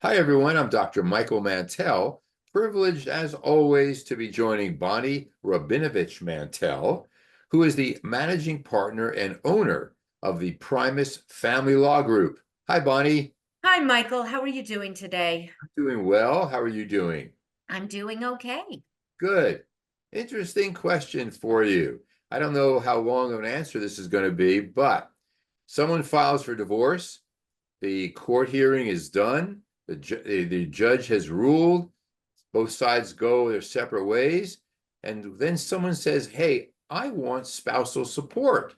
Hi, everyone. I'm Dr. Michael Mantell, privileged as always to be joining Bonnie Rabinovich Mantell, who is the managing partner and owner of the Primus Family Law Group. Hi, Bonnie. Hi, Michael. How are you doing today? I'm doing well. How are you doing? I'm doing okay. Good. Interesting question for you. I don't know how long of an answer this is going to be, but someone files for divorce. The court hearing is done. The judge has ruled. Both sides go their separate ways. And then someone says, hey, I want spousal support.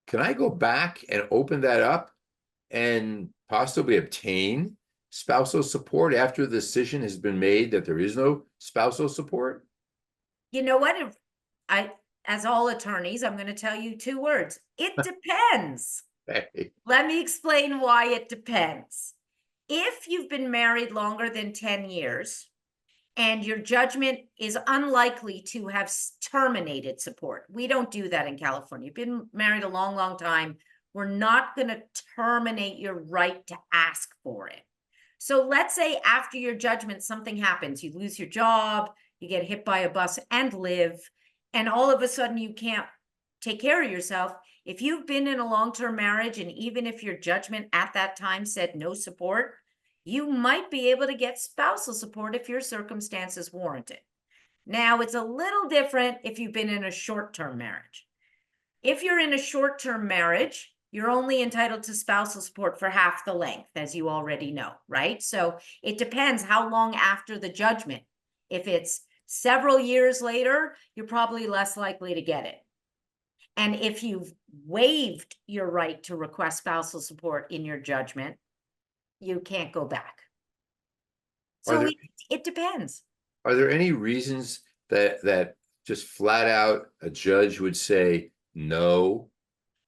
Can I go back and open that up and possibly obtain spousal support after the decision has been made that there is no spousal support? You know what? I, as all attorneys, I'm going to tell you two words. It depends. Hey, Let me explain why it depends. If you've been married longer than 10 years and your judgment is unlikely to have terminated support, we don't do that in California. You've been married a long, long time. We're not going to terminate your right to ask for it. So let's say after your judgment, something happens. You lose your job, you get hit by a bus and live, and all of a sudden you can't take care of yourself. If you've been in a long-term marriage, and even if your judgment at that time said no support, you might be able to get spousal support if your circumstances warrant it. Now, it's a little different if you've been in a short-term marriage. If you're in a short-term marriage, you're only entitled to spousal support for half the length, as you already know, right? So it depends how long after the judgment. If it's several years later, you're probably less likely to get it. And if you've waived your right to request spousal support in your judgment, you can't go back. are So there it depends. are there any reasons that just flat out a judge would say no?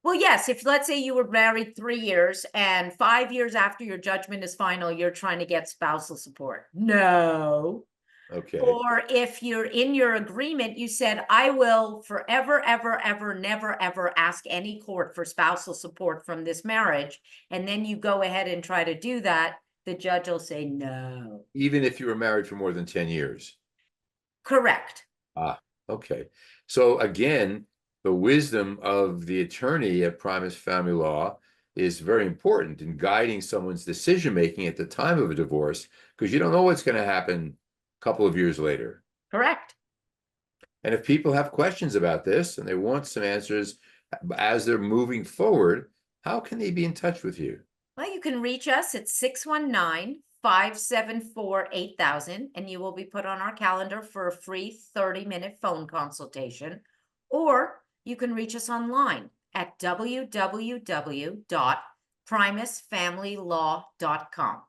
Well, yes, if let's say you were married 3 years and 5 years after your judgment is final, you're trying to get spousal support. No. Okay. Or if you're in your agreement, you said, I will forever, ever, ever, never, ever ask any court for spousal support from this marriage. And then you go ahead and try to do that, the judge will say no. Even if you were married for more than 10 years. Correct. Ah, okay. So again, the wisdom of the attorney at Primus Family Law is very important in guiding someone's decision making at the time of a divorce, because you don't know what's going to happen a couple of years later. Correct. And if people have questions about this and they want some answers as they're moving forward, how can they be in touch with you? Well, you can reach us at 619-574-8000, and you will be put on our calendar for a free 30-minute phone consultation. Or you can reach us online at www.primusfamilylaw.com.